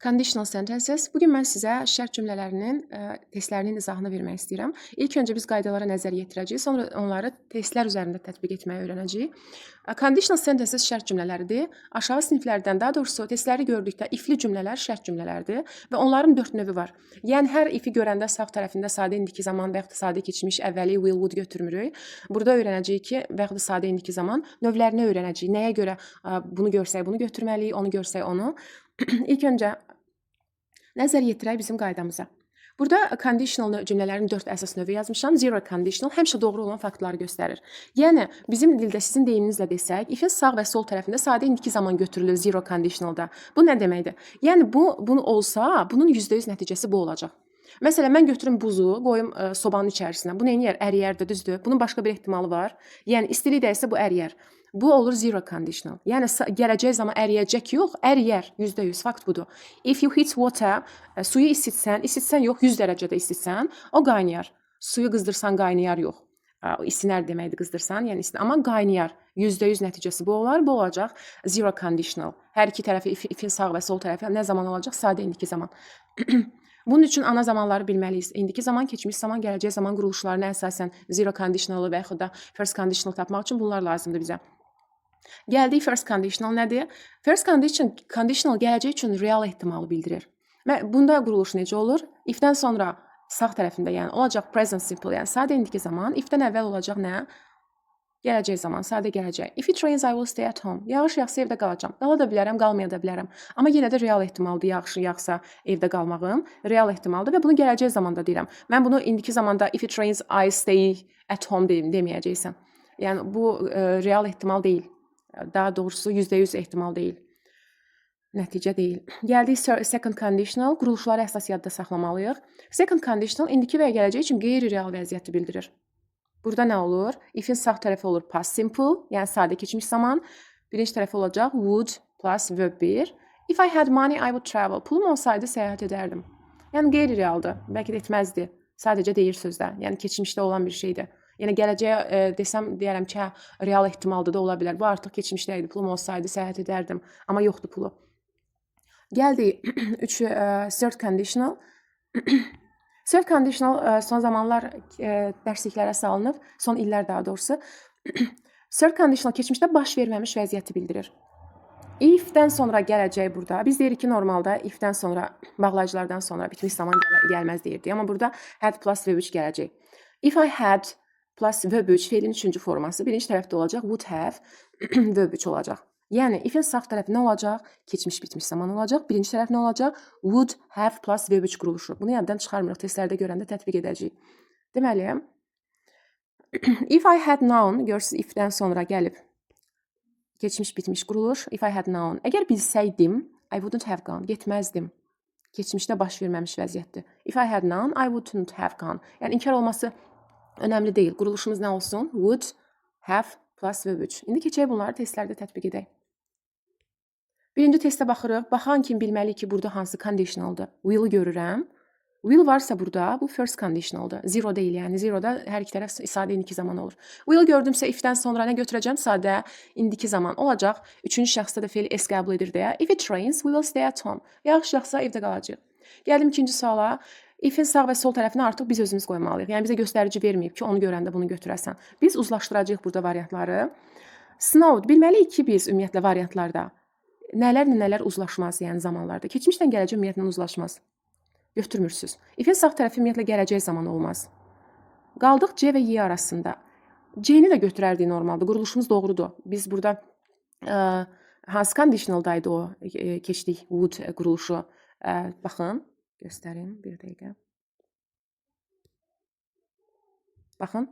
Conditional sentences. Bugün mən sizə şərt cümlələrinin testlərinin izahını vermək istəyirəm. İlk öncə biz qaydalara nəzər yetirəcəyik, sonra onları testlər üzərində tətbiq etməyi öyrənəcəyik. Conditional sentences şərt cümlələridir. Aşağı siniflərdən, daha doğrusu testləri gördükdə ifli cümlələr şərt cümlələrdir və onların 4 növü var. Yəni hər ifi görəndə sağ tərəfində sadə indiki zaman və yaxud da sadə keçmiş əvvəli will would götürmürük. Burada öyrənəcəyik ki, və yaxud da sadə indiki zaman növlərini öyrənəcəyik. Nəyə görə bunu görsək bunu götürməliyik, onu görsək onu. İlk öncə nəzər yetirək bizim qaydamıza. Burada conditional cümlələrin 4 əsas növü yazmışam. Zero conditional həmişə doğru olan faktları göstərir. Yəni bizim dildə sizin deyiminizlə desək, ifin sağ və sol tərəfində sadə indiki zaman götürülür zero conditionalda. Bu nə deməkdir? Yəni bunu olsa, bunun %100 nəticəsi bu olacaq. Məsələn, mən götürüm buzu, qoyum sobanın içərisinə. Bu nə edir? Əriyər də, düzdür? Bunun başqa bir ehtimalı var. Yəni istilik dəysə bu əriyər. Bu olur zero conditional. Yəni gələcək zaman əriyəcək yox, əriyər. %100 fakt budur. If you heat water, suyu isitsən yox, 100 dərəcədə isitsən, o qaynayar. Suyu qızdırsan qaynayar yox. İsinər deməkdir qızdırsan, yəni isinər. Amma qaynayar. %100 nəticəsi bu olar. Bu olacaq zero conditional. Hər iki tərəfi ifin sağ və sol tərəfi nə zaman olacaq? Sadə indiki zaman. Bunun üçün ana zamanları bilməliyik. İndiki zaman, keçmiş zaman, gələcək zaman quruluşlarına əsasən zero conditional və yaxud da first conditional tapmaq üçün bunlar lazımdır bizə. Gəldik first conditional nədir? First conditional gələcək üçün real ehtimalı bildirir. Bunda quruluş necə olur? Ifdən sonra sağ tərəfində yəni olacaq present simple, yəni sadə indiki zaman. Ifdən əvvəl olacaq nə? Gələcək zaman, sadə gələcək. If it rains, I will stay at home. Yağış yağsa evdə qalacağam. Qala da bilərəm, qalmaya da bilərəm. Amma yenə də real ehtimaldır yağış yağsa evdə qalmağım. Real ehtimaldır və bunu gələcək zamanda deyirəm. Mən bunu indiki zamanda if it rains, I stay at home deməyəcəksən. Yəni bu real ehtimal deyil. Daha doğrusu %100 ehtimal deyil. Nəticə deyil. Gəldik second conditional. Quruluşları əsas yadda saxlamalıyıq. Second conditional indiki və gələcək üçün qeyri-real vəziyyəti bildirir. Burada nə olur? Ifin sağ tərəfi olur past simple, yəni sadə keçmiş zaman. Birinci tərəfi olacaq would plus verb 1. If I had money, I would travel. Pulum olsaydı səyahət edərdim. Yəni qeyri-realdır. Bəlkə də etməzdi. Sadəcə deyir sözdə. Yəni keçmişdə olan bir şeydir. Yəni gələcəyə desəm, deyərəm ki, real ehtimalda da ola bilər. Bu artıq keçmişdə idi. Pulum olsaydı səyahət edərdim. Amma yoxdur pulu. Gəldik third conditional. Third conditional son zamanlar dərsliklərə salınıb, son illər daha doğrusu. Third conditional keçmişdə baş verməmiş vəziyyəti bildirir. If-dən sonra gələcək burada. Biz deyirik ki, normalda if-dən sonra, bağlayıcılardan sonra bitmiş zaman gəlməz deyirdik. Amma burada had plus verb 3 gələcək. If I had plus verb 3 feilin 3-cü forması birinci tərəfdə olacaq, would have verb 3 olacaq. Yəni, ifin sağ tərəfi nə olacaq? Keçmiş bitmiş zaman olacaq. Birinci tərəf nə olacaq? Would have plus verb 3 quruluşu. Bunu yaddan çıxarmırıq. Testlərdə görəndə tətbiq edəcəyik. Deməli, if I had known, görürsünüz, if-dən sonra gəlib. Keçmiş bitmiş quruluş. If I had known. Əgər bilsəydim, I wouldn't have gone. Getməzdim. Keçmişdə baş verməmiş vəziyyətdir. If I had known, I wouldn't have gone. Yəni, inkar olması önəmli deyil. Quruluşumuz nə olsun? Would have plus verb 3. İndi keçək bunları testlərdə tətbiq edək. Birinci testə baxırıq. Baxan kim bilməli ki, burada hansı conditionaldır? Will-ı görürəm. Will varsa burada, bu first conditionaldır. Zero deyil, yəni zeroda hər iki tərəf sadə indiki zaman olur. Will gördümsə if-dən sonra nə götürəcəm? Sadə indiki zaman olacaq. Üçüncü şəxsdə də feil s qəbul edir deyə. If it rains, we will stay at home. Yağış yağsa evdə qalacaq. Gəldim ikinci suala. Ifin sağ və sol tərəfinə artıq biz özümüz qoymalıyıq. Yəni bizə göstərici verməyib ki, onu görəndə bunu götürəsən. Biz uzlaşdıracağıq burada variantları. Snowed. Bilməliyik ki, biz ümumiyyətlə variantlarda nələrlə nələr uzlaşmaz, yəni zamanlarda. Keçmişdən gələcək ümumiyyətlə uzlaşmaz. Götürmürsünüz. Ifin sağ tərəfi ümumiyyətlə gələcək zaman olmaz. Qaldıq C və Y arasında. C-ni də götürərdik normalda. Quruluşumuz doğrudur. Biz burada hansı conditionaldaydı o keçdik would quruluşu. Baxın, göstərim bir dəqiqə. Baxın.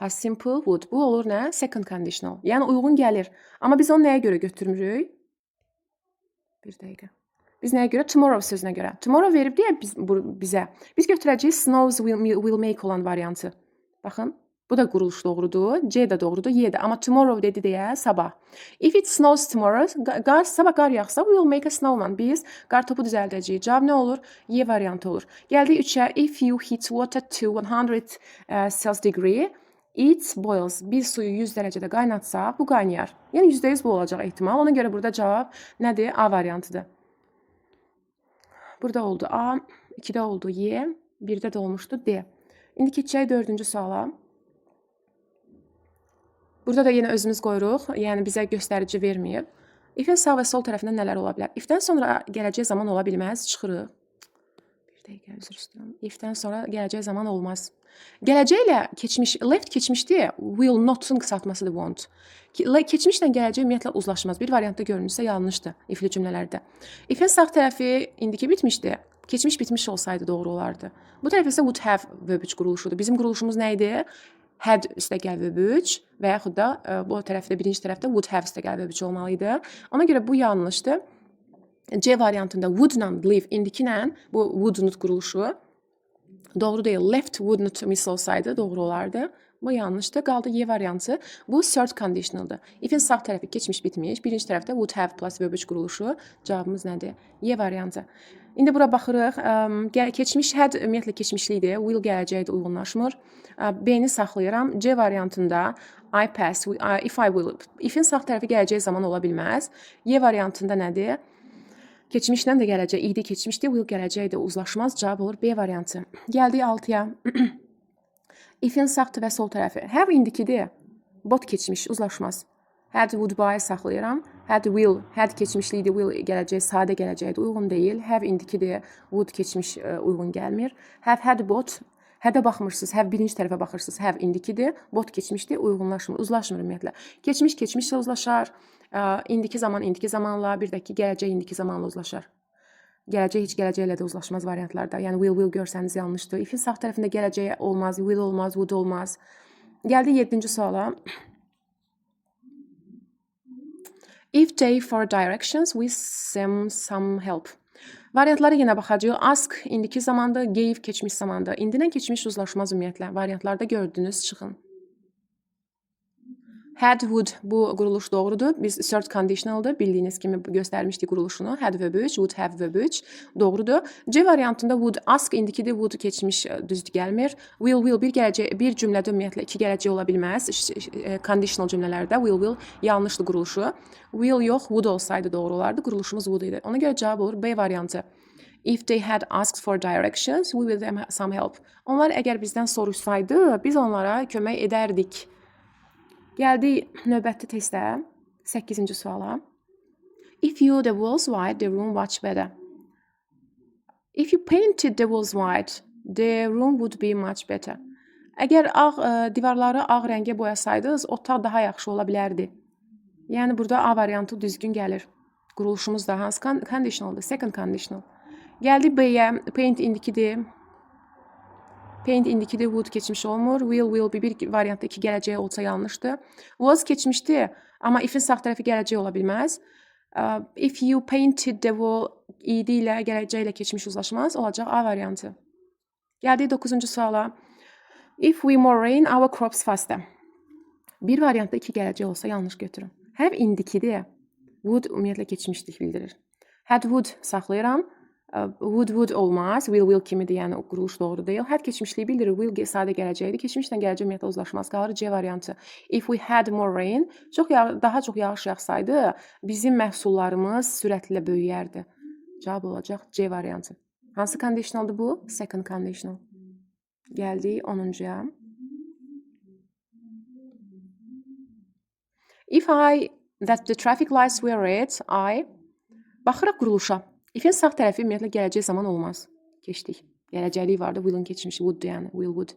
Past simple would. Bu olur nə? Second conditional. Yəni uyğun gəlir. Amma biz onu nəyə görə götürmürük? Bir dəqiqə. Biz nəyə görə? Tomorrow sözünə görə. Tomorrow verib deyə bizə. Biz götürəcəyik snows will make olan variantı. Baxın. Bu da quruluş doğrudur. C də doğrudur. Y də. Amma tomorrow dedi deyə sabah. If it snows tomorrow, sabah qar yağsa, we will make a snowman. Biz qar topu düzəldəcəyik. Cavab nə olur? Y variantı olur. Gəldik 3-ə. If you heat water to 100 Celsius degree, It boils. Biz suyu 100 dərəcədə qaynatsaq, bu qaynayar. Yəni %100 bu olacaq ehtimal. Ona görə burada cavab nədir? A variantıdır. Burada oldu A, 2-də oldu Y, 1-də də olmuşdu D. İndi keçək 4-cü suala. Burada da yenə özümüz qoyuruq, yəni bizə göstərici verməyib. If-in sağ və sol tərəfində nələr ola bilər? If-dən sonra gələcək zaman ola bilməz, çıxırıq. Bir dəqiqə, üzr istəyirəm. If-dən sonra gələcək zaman olmaz. Gələcəklə keçmiş, left keçmişdi, will not-un qısaltmasıdır want. Keçmişlə gələcək ümumiyyətlə uzlaşmaz. Bir variantda görünürsə yanlışdır ifli cümlələrdə. If-in sağ tərəfi indiki bitmişdi. Keçmiş bitmiş olsaydı doğru olardı. Bu tərəf isə would have verb quruluşudur. Bizim quruluşumuz nə idi? Had üstəgəl verb və yaxud da bu tərəfdə, birinci tərəfdə would have üstəgəl verb olmalı idi. Ona görə bu yanlışdır. C variantında would not live indikilə bu would not quruluşu doğru deyil. Left would not miss olsaydı doğru olardı. Bu yanlışdır. Qaldı Y variantı. Bu third conditionaldır. If-in sağ tərəfi keçmiş bitmiş. Birinci tərəfdə would have plus verb quruluşu. Cavabımız nədir? Y variantı. İndi bura baxırıq. Keçmiş had ümumiyyətlə keçmişlikdir. Will gələcəkdə uyğunlaşmır. B-ni saxlayıram. C variantında I pass, if I will. If-in sağ tərəfi gələcək zaman ola bilməz. Y variantında nədir? Keçmişdən də gələcək, idi keçmişdi, will gələcək də uzlaşmaz. Cavab olur B variantı. Gəldik 6-ya. If-in sağ və sol tərəfi. Have indikidir. Bot keçmiş, uzlaşmaz. Had, would, by saxlayıram. Had, will, had keçmişlikdir, will gələcək, sadə gələcəkdir, uyğun deyil. Have indikidir, would keçmiş uyğun gəlmir. Have, had, bot. Had-ə baxmırsınız, have birinci tərəfə baxırsınız. Have indikidir, bot keçmişdir, uyğunlaşmır, uzlaşmır ümumiyyətlə. Keçmiş keçmişlə uzlaşar. İndiki zaman indiki zamanla, bir də ki, gələcək indiki zamanla uzlaşar. Gələcək heç gələcəklə də uzlaşmaz variantlarda. Yəni will görsəniz yanlışdır. If-in sağ tərəfində gələcək olmaz, will olmaz, would olmaz. Gəldi 7-ci suala. If they for directions with some help. Variantlara yenə baxacağıq. Ask indiki zamanda, gave keçmiş zamanda. İndilə keçmiş uzlaşmaz ümumiyyətlə. Variantlarda gördünüz, çıxın. Had, would bu quruluş doğrudur. Biz third conditionaldır. Bildiyiniz kimi göstərmişdik quruluşunu. Had verb 3, would have verb 3 doğrudur. C variantında would ask indikidir, would keçmiş düzdür gəlmir. Will bir gələcək, bir cümlədə ümumiyyətlə iki gələcək ola bilməz. Conditional cümlələrdə will yanlışdır quruluşu. Will yox, would olsaydı doğru olardı. Quruluşumuz would idi. Ona görə cavab olur B variantı. If they had asked for directions, we will them some help. Onlar əgər bizdən soruşsaydı, biz onlara kömək edərdik. Gəldik növbəti testə, 8-ci suala. If you the walls white, the room much better. If you painted the walls white, the room would be much better. Əgər divarları ağ rəngə boyasaydınız, otaq daha yaxşı ola bilərdi. Yəni burada A variantı düzgün gəlir. Quruluşumuz da hansı conditionaldır? Second conditional. Gəldik B-yə, paint indikidir. Paint indikidir, would keçmiş olmur. Will bir variantda iki gələcək olsa yanlışdır. Was keçmişdi, amma if-in sağ tərəfi gələcək ola bilməz. If you painted the wall idi ilə gələcəklə keçmiş uzlaşmaz, olacaq A variantı. Gəldik 9-cu suala. If we more rain, our crops faster. Bir variantda iki gələcək olsa yanlış götürün. Have indikidir. Would ümumiyyətlə keçmişlik bildirir. Had, would saxlayıram. Would olmaz. Will kimidir, yəni quruluş doğru deyil. Had keçmişliyi bildirir. Will sadə gələcəkdir. Keçmişlə gələcək ümumiyyətlə uzlaşmaz. Qalır C variantı. If we had more rain, daha çox yağış yağsaydı, bizim məhsullarımız sürətlə böyüyərdi. Cavab olacaq C variantı. Hansı conditionaldır bu? Second conditional. Gəldik 10-cuya. If that the traffic lights were red, baxırıq quruluşa. If-in sağ tərəfi ümumiyyətlə gələcək zaman olmaz. Keçdik. Gələcəklik vardı, will'ın keçmişi would yəni, will would.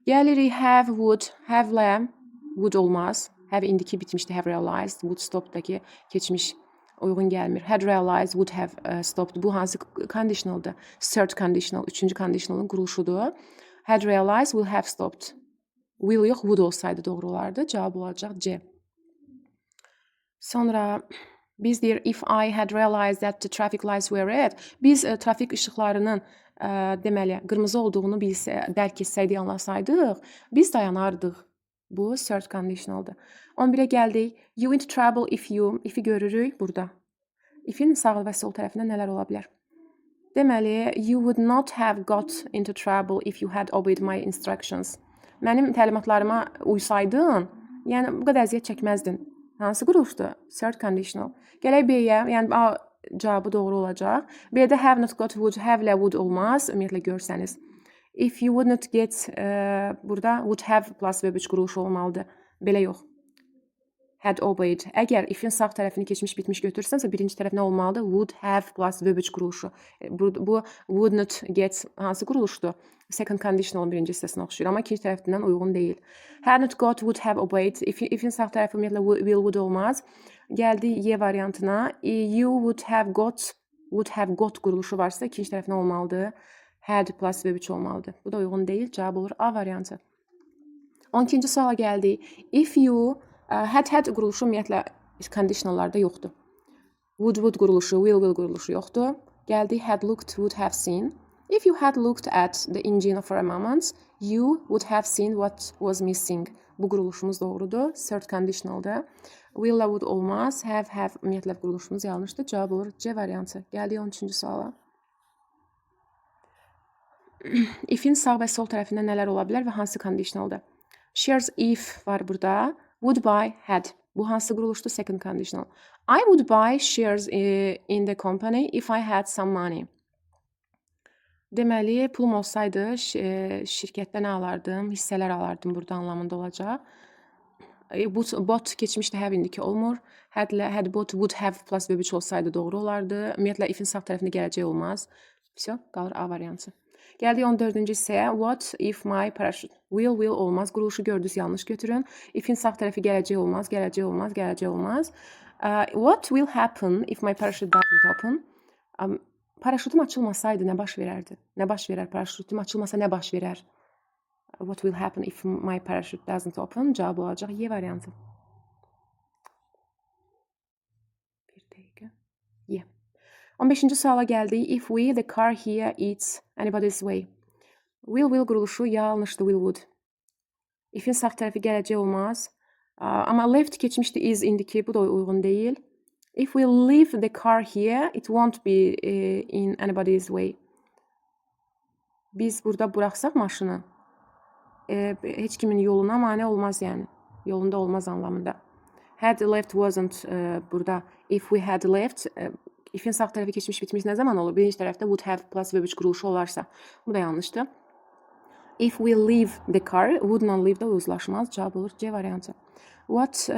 Gəlirik have, would, have-lə would olmaz. Have indiki bitmişdi, have realized, would stop-daki keçmiş uyğun gəlmir. Had realized, would have stopped. Bu hansı conditionaldır? Third conditional, üçüncü conditionalın quruluşudur. Had realized, will have stopped. Will yox, would olsaydı doğru olardı. Cavab olacaq C. Sonra biz deyir, if I had realized that the traffic lights were red, biz trafik işıqlarının deməli, qırmızı olduğunu dərk etsəydik, anlasaydıq, biz dayanardıq. Bu third conditionaldır. 11-ə gəldik. You into trouble if-i görürük burada. If-in sağ və sol tərəfində nələr ola bilər? Deməli, you would not have got into trouble if you had obeyed my instructions. Mənim təlimatlarıma uysaydın, yəni bu qədər əziyyət çəkməzdin. Hansı quruluşdur? Third conditional. Gələk B-yə, yəni A cavabı doğru olacaq. B-də have not got would, have-lə would olmaz, ümumiyyətlə görsəniz. If you would not get, burada would have plus verb 3 quruluşu olmalıdır. Belə yox. Had obeyed. Əgər if-in sağ tərəfini keçmiş bitmiş götürsənsə, birinci tərəf nə olmalıdır? Would have plus verb 3 quruluşu. Bu would not get hansı quruluşdur? Second conditional birinci hissəsinə oxşuyur, amma ikinci tərəfindən uyğun deyil. Had not got would have obeyed. If-in sağ tərəfi ümumiyyətlə will would olmaz. Gəldi Y variantına. You would have got quruluşu varsa, ikinci tərəf nə olmalıdır? Had plus verb 3 olmalıdır. Bu da uyğun deyil. Cavab olur A variantı. 12-ci suala gəldik. If you had quruluşu ümumiyyətlə conditionallarda yoxdur. Would quruluşu, will quruluşu yoxdur. Gəldik had looked, would have seen. If you had looked at the engine for a moment, you would have seen what was missing. Bu quruluşumuz doğrudur. Third conditionalda. Will-la would olmaz. Have ümumiyyətlə quruluşumuz yanlışdır. Cavab olur C variantı. Gəldik 13-cü suala. If-in sağ və sol tərəfində nələr ola bilər və hansı conditionaldır? Shares if var burada. Would buy had. Bu hansı quruluşdur? Second conditional. I would buy shares in the company if I had some money. Deməli, pulum olsaydı şirkətdə nə alardım? Hissələr alardım burada anlamında olacaq. Bought keçmişdə have indiki olmur. Had bought would have plus verb 3 olsaydı doğru olardı. Ümumiyyətlə if-in sağ tərəfində gələcək olmaz. Всё, qalır A variantı. Gəldik 14-cü hissəyə. What if my parachute? Will olmaz. Quruluşu gördünüz, yanlış götürün. If-in sağ tərəfi gələcək olmaz, gələcək olmaz. What will happen if my parachute doesn't open? Paraşütüm açılmasaydı nə baş verərdi? Nə baş verər? Paraşütüm açılmasa nə baş verər? What will happen if my parachute doesn't open? Cavab olacaq Y variantı. Bir dəqiqə. Y. 15-ci suala gəldik. If we, the car here, eats anybody's way. Will quruluşu yanlışdır, will would. If-in sağ tərəfi gələcək olmaz. Amma left keçmişdi, is indiki, bu da uyğun deyil. If we leave the car here, it won't be in anybody's way. Biz burada buraxsaq maşını, heç kimin yoluna mane olmaz yəni. Yolunda olmaz anlamında. Had left wasn't burada. If we had left, if-in sağ tərəfi keçmiş bitmiş nə zaman olur? Birinci tərəfdə would have plus verb 3 quruluşu olarsa. Bu da yanlışdır. If we leave the car, would not leave da uzlaşmaz. Cavab olur C variantı. What